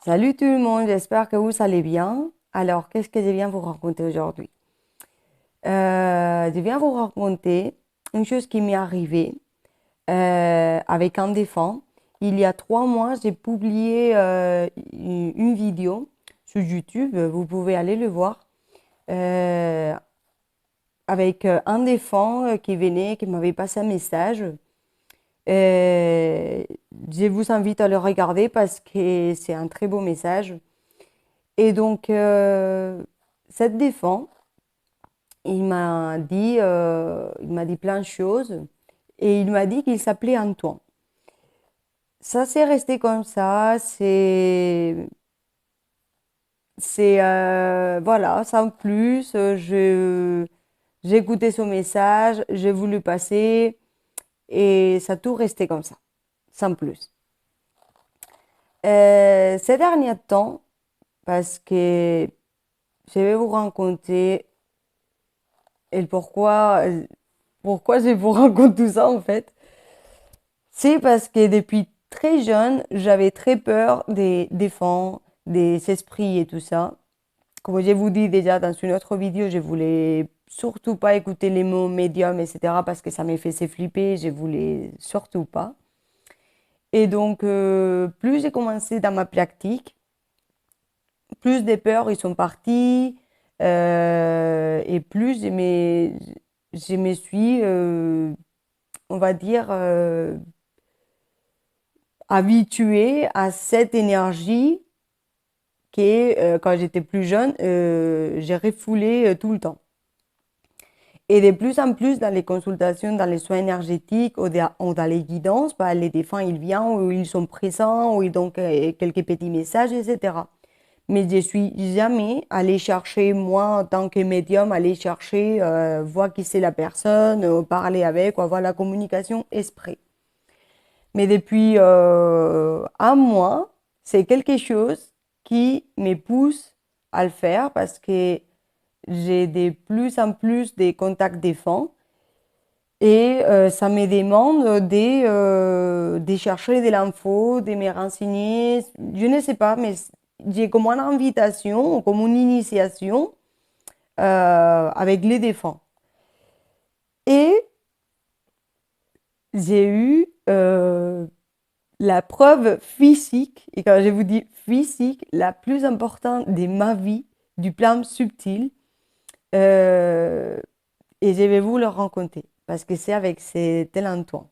Salut tout le monde, j'espère que vous allez bien. Alors, qu'est-ce que je viens vous raconter aujourd'hui? Je viens vous raconter une chose qui m'est arrivée avec un défunt. Il y a 3 mois, j'ai publié une vidéo sur YouTube, vous pouvez aller le voir, euh, avec un défunt qui venait, qui m'avait passé un message. Euh, je vous invite à le regarder parce que c'est un très beau message. Et donc, cette défense, il m'a dit plein de choses et il m'a dit qu'il s'appelait Antoine. Ça s'est resté comme ça, voilà, sans plus. J'ai écouté son message, j'ai voulu passer et ça a tout resté comme ça, sans plus. Ces derniers temps, parce que je vais vous raconter et pourquoi je vous raconte tout ça en fait. C'est parce que depuis très jeune, j'avais très peur des défunts, des esprits et tout ça. Comme je vous dis déjà dans une autre vidéo, je voulais surtout pas écouter les mots médium, etc. parce que ça me faisait flipper, je voulais surtout pas. Et donc, plus j'ai commencé dans ma pratique, plus des peurs ils sont partis et plus je me suis, on va dire, habituée à cette énergie que quand j'étais plus jeune, j'ai refoulé tout le temps. Et de plus en plus dans les consultations, dans les soins énergétiques ou dans les guidances, bah, les défunts, ils viennent ou ils sont présents ou ils donnent quelques petits messages, etc. Mais je suis jamais allée chercher, moi, en tant que médium, aller chercher, voir qui c'est la personne, parler avec, ou avoir la communication esprit. Mais depuis un mois, c'est quelque chose qui me pousse à le faire parce que j'ai de plus en plus des contacts défunts et ça me demande de chercher de l'info, de me renseigner. Je ne sais pas, mais j'ai comme une invitation, comme une initiation avec les défunts. Et j'ai eu la preuve physique, et quand je vous dis physique, la plus importante de ma vie, du plan subtil, euh, et je vais vous le raconter, parce que c'est avec cet Antoine.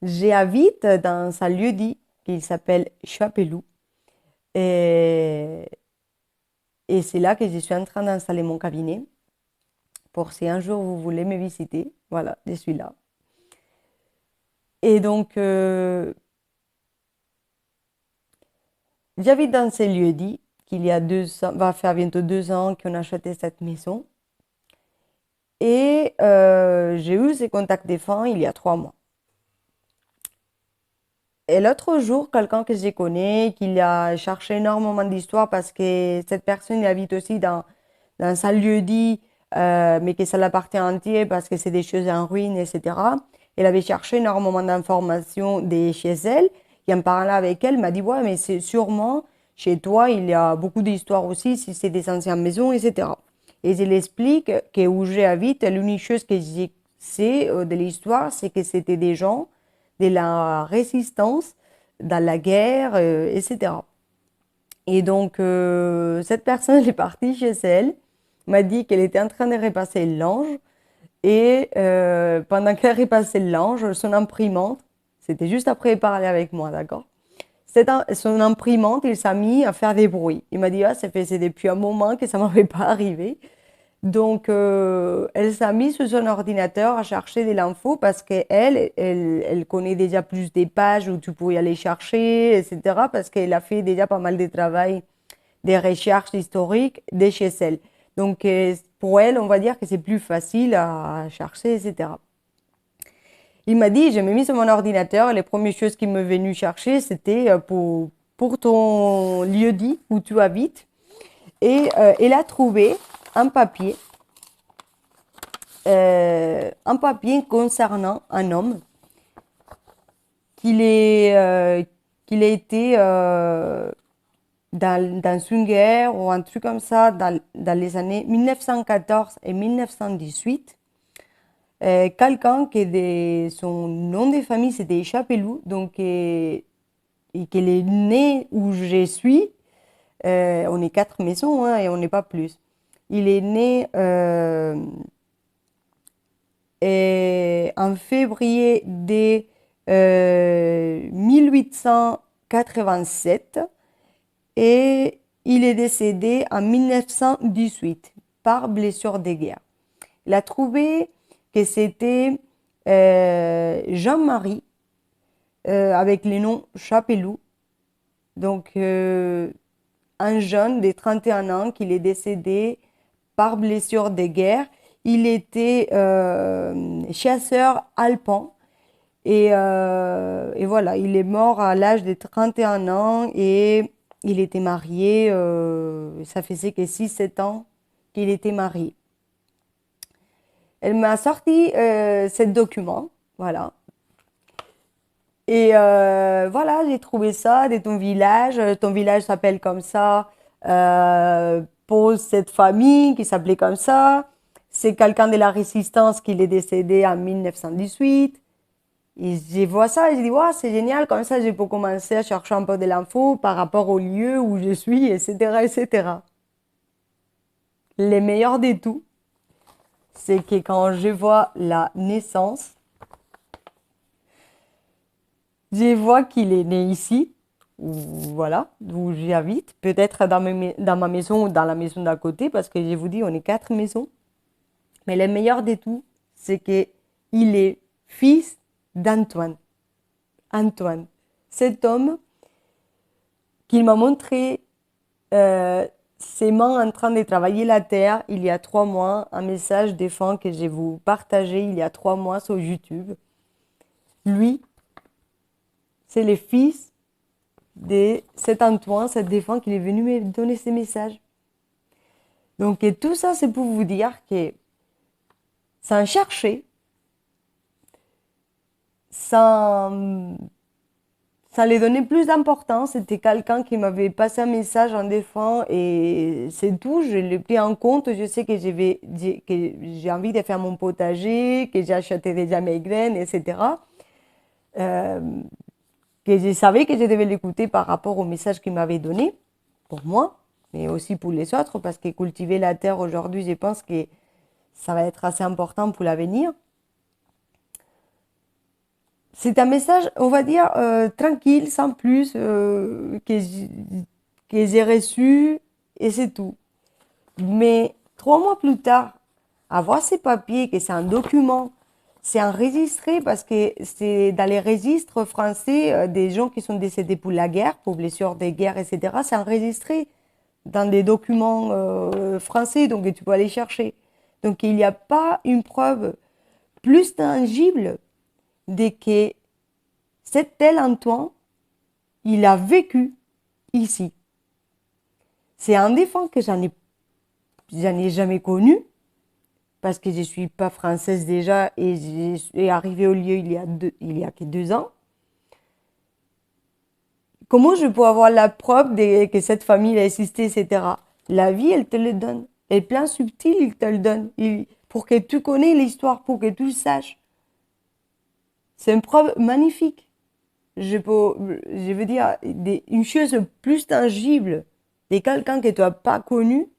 J'habite dans un lieu dit qui s'appelle Chapelou, et, et c'est là que je suis en train d'installer mon cabinet, pour si un jour vous voulez me visiter, voilà, je suis là. Et donc, j'habite dans ce lieu dit qu'il y a 2 ans, va faire bientôt 2 ans qu'on a acheté cette maison. Et j'ai eu ces contacts défunts il y a 3 mois. Et l'autre jour, quelqu'un que je connais, qui a cherché énormément d'histoires parce que cette personne il habite aussi dans un lieu dit, mais que ça l'appartient entier parce que c'est des choses en ruine, etc. Elle avait cherché énormément d'informations chez elle. Et en parlant avec elle, elle m'a dit, ouais, mais c'est sûrement chez toi, il y a beaucoup d'histoires aussi, si c'est des anciennes maisons, etc. Et je l'explique que où j'habite, l'unique chose que je sais de l'histoire, c'est que c'était des gens de la résistance dans la guerre, etc. Et donc, cette personne, elle est partie chez elle, m'a dit qu'elle était en train de repasser l'ange. Et pendant qu'elle repassait l'ange, son imprimante, c'était juste après parler avec moi, d'accord? Son imprimante, il s'est mis à faire des bruits. Il m'a dit, ah, ça faisait depuis un moment que ça ne m'avait pas arrivé. Donc, elle s'est mise sur son ordinateur à chercher de l'info parce qu'elle connaît déjà plus des pages où tu pouvais aller chercher, etc. Parce qu'elle a fait déjà pas mal de travail, des recherches historiques de chez elle. Donc, pour elle, on va dire que c'est plus facile à chercher, etc. Il m'a dit, je me mis sur mon ordinateur et les premières choses qui me venues chercher, c'était pour ton lieu dit où tu habites. Et elle a trouvé un papier un papier concernant un homme qu'il est, qu'il a été dans une guerre ou un truc comme ça, dans les années 1914 et 1918. Quelqu'un son nom de famille c'était Chapelou, donc et qu'il est né où je suis. On est 4 maisons hein, et on n'est pas plus. Il est né en février de 1887 et il est décédé en 1918 par blessure de guerre. Il a trouvé que c'était Jean-Marie avec le nom Chapelou. Donc, un jeune de 31 ans qui est décédé par blessure de guerre. Il était chasseur alpin et voilà, il est mort à l'âge de 31 ans et il était marié, ça faisait que 6 7 ans qu'il était marié. Elle m'a sorti ce document, voilà. Et voilà, j'ai trouvé ça de ton village. Ton village s'appelle comme ça pour cette famille qui s'appelait comme ça. C'est quelqu'un de la résistance qui est décédé en 1918. Et je vois ça et je dis, ouais, c'est génial, comme ça, je peux commencer à chercher un peu de l'info par rapport au lieu où je suis, etc., etc. Le meilleur de tout, c'est que quand je vois la naissance, je vois qu'il est né ici, voilà, où j'habite, peut-être dans ma maison ou dans la maison d'à côté, parce que je vous dis, on est 4 maisons. Mais le meilleur de tout, c'est qu'il est fils d'Antoine. Antoine, cet homme qu'il m'a montré ses mains en train de travailler la terre il y a 3 mois, un message des fins que je vais vous partager il y a 3 mois sur YouTube. Lui, c'est le fils de cet Antoine, cet défunt qui est venu me donner ces messages. Donc, et tout ça, c'est pour vous dire que sans chercher, sans, sans lui donner plus d'importance, c'était quelqu'un qui m'avait passé un message en défunt et c'est tout, je l'ai pris en compte. Je sais que j'ai envie de faire mon potager, que j'ai acheté déjà mes graines, etc. Euh, que je savais que je devais l'écouter par rapport au message qu'il m'avait donné, pour moi, mais aussi pour les autres, parce que cultiver la terre aujourd'hui, je pense que ça va être assez important pour l'avenir. C'est un message, on va dire, tranquille, sans plus, que j'ai reçu, et c'est tout. Mais 3 mois plus tard, avoir ces papiers, que c'est un document, c'est enregistré parce que c'est dans les registres français des gens qui sont décédés pour la guerre, pour blessures de guerre, etc. C'est enregistré dans des documents français, donc tu peux aller chercher. Donc il n'y a pas une preuve plus tangible de que cet tel Antoine, il a vécu ici. C'est un défunt que j'en ai jamais connu parce que je ne suis pas française déjà et je suis arrivée au lieu il y a que 2 ans. Comment je peux avoir la preuve que cette famille a existé, etc. La vie, elle te le donne. Et plein subtil, il te le donne. Pour que tu connais l'histoire, pour que tu le saches. C'est une preuve magnifique. Je veux dire, une chose plus tangible de quelqu'un que tu n'as pas connu,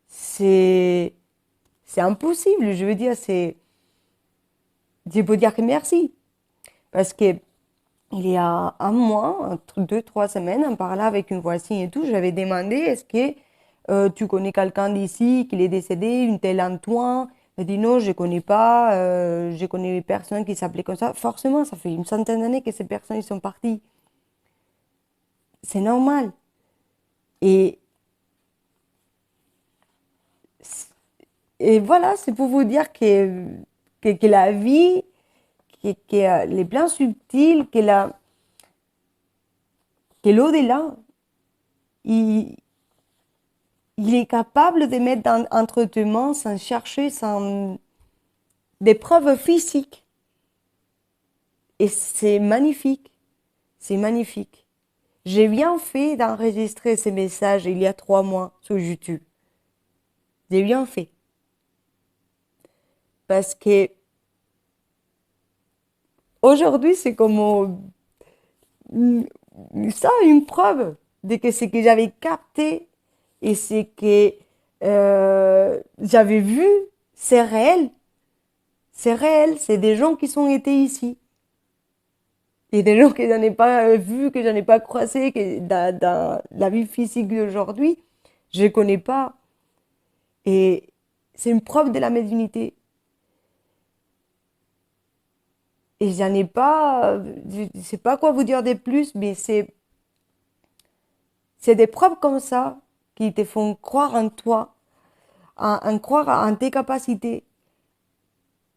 c'est impossible. Je veux dire, je peux dire que merci. Parce que il y a un mois, entre 2 3 semaines, en parlant avec une voisine et tout, j'avais demandé, est-ce que tu connais quelqu'un d'ici qui est décédé, une telle Antoine? Elle dit non, je ne connais pas, je connais personne qui s'appelait comme ça. Forcément, ça fait une centaine d'années que ces personnes ils sont parties. C'est normal. Et, et voilà, c'est pour vous dire que la vie, que les plans subtils, que l'au-delà, il, il est capable de mettre entre tes mains sans chercher, sans des preuves physiques. Et c'est magnifique. C'est magnifique. J'ai bien fait d'enregistrer ces messages il y a 3 mois sur YouTube. J'ai bien fait. Parce que aujourd'hui, c'est comme une- ça, une preuve de que ce que j'avais capté et ce que j'avais vu, c'est réel. C'est réel. C'est des gens qui sont été ici. Et des gens que je n'ai pas vus, que je n'ai pas croisés, que dans la vie physique d'aujourd'hui, je ne connais pas. Et c'est une preuve de la médiumnité. Et j'en ai pas, je ne sais pas quoi vous dire de plus, mais c'est des preuves comme ça qui te font croire en toi, en croire en tes capacités,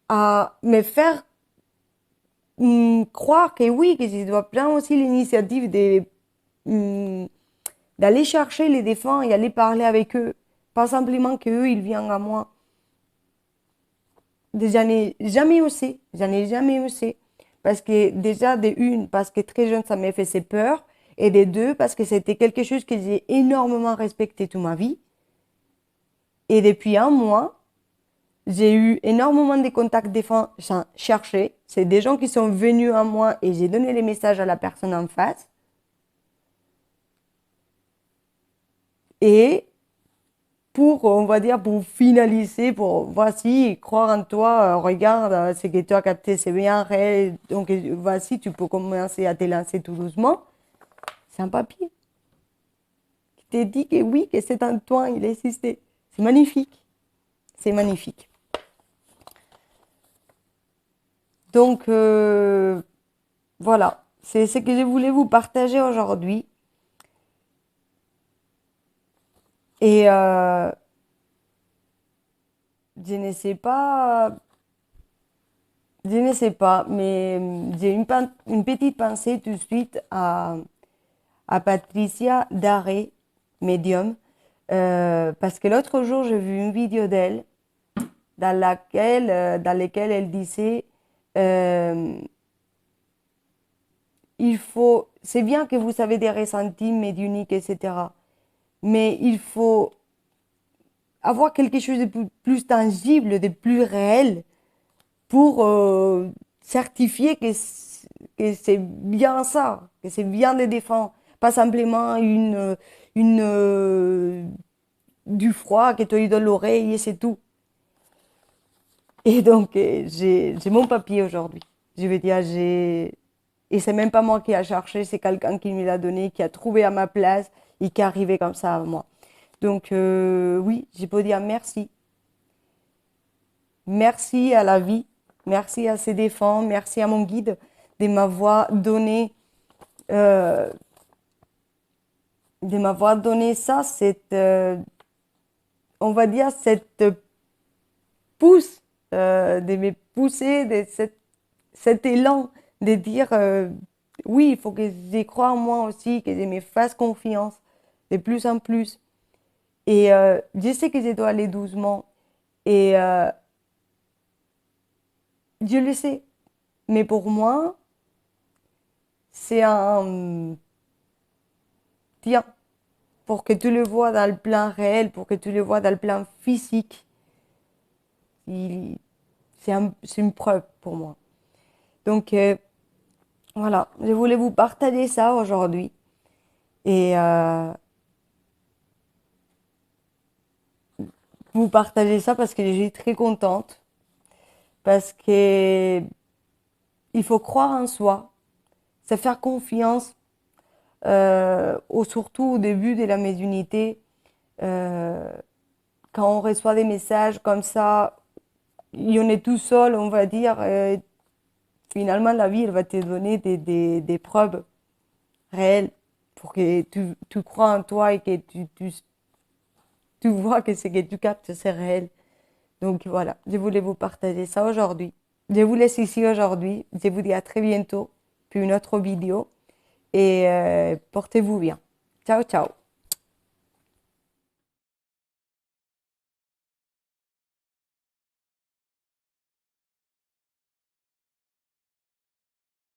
à me faire croire que oui, que je dois prendre aussi l'initiative hum, d'aller chercher les défunts et aller parler avec eux. Pas simplement qu'eux, ils viennent à moi. J'en ai jamais osé. J'en ai jamais osé. Parce que déjà, de une, parce que très jeune, ça m'a fait peur. Et de deux, parce que c'était quelque chose que j'ai énormément respecté toute ma vie. Et depuis un mois, j'ai eu énormément de contacts défunts sans chercher. C'est des gens qui sont venus à moi et j'ai donné les messages à la personne en face. Et pour, on va dire, pour finaliser, pour voici, croire en toi, regarde, ce que tu as capté, c'est bien réel, donc voici, tu peux commencer à te lancer tout doucement. C'est un papier qui te dit que oui, que c'est en toi, il existait. C'est magnifique. C'est magnifique. Donc, voilà, c'est ce que je voulais vous partager aujourd'hui. Et je ne sais pas, je ne sais pas, mais j'ai une petite pensée tout de suite à Patricia Daré, médium, parce que l'autre jour, j'ai vu une vidéo d'elle dans laquelle elle disait euh, c'est bien que vous avez des ressentis médiumniques, etc. Mais il faut avoir quelque chose de plus tangible, de plus réel pour certifier que c'est bien ça, que c'est bien de défendre, pas simplement du froid que tu as eu dans l'oreille et c'est tout. Et donc, j'ai mon papier aujourd'hui. Je veux dire, et c'est même pas moi qui a cherché, c'est quelqu'un qui me l'a donné, qui a trouvé à ma place et qui est arrivé comme ça à moi. Donc, oui, je peux dire merci. Merci à la vie, merci à ses défunts, merci à mon guide de m'avoir donné, euh, ça, on va dire, cette pousse, de me pousser, cet élan de dire, oui, il faut que j'y croie en moi aussi, que je me fasse confiance de plus en plus. Et je sais que je dois aller doucement. Et je le sais. Mais pour moi, c'est un... Tiens, pour que tu le vois dans le plan réel, pour que tu le vois dans le plan physique, c'est une preuve pour moi. Donc, voilà, je voulais vous partager ça aujourd'hui. Et vous partager ça parce que je suis très contente. Parce que il faut croire en soi, se faire confiance, surtout au début de la médiumnité. Euh, Quand on reçoit des messages comme ça, il en est tout seul, on va dire. Finalement, la vie, elle va te donner des preuves réelles pour que tu crois en toi et que tu vois que ce que tu captes, c'est réel. Donc voilà, je voulais vous partager ça aujourd'hui. Je vous laisse ici aujourd'hui. Je vous dis à très bientôt pour une autre vidéo et portez-vous bien. Ciao, ciao.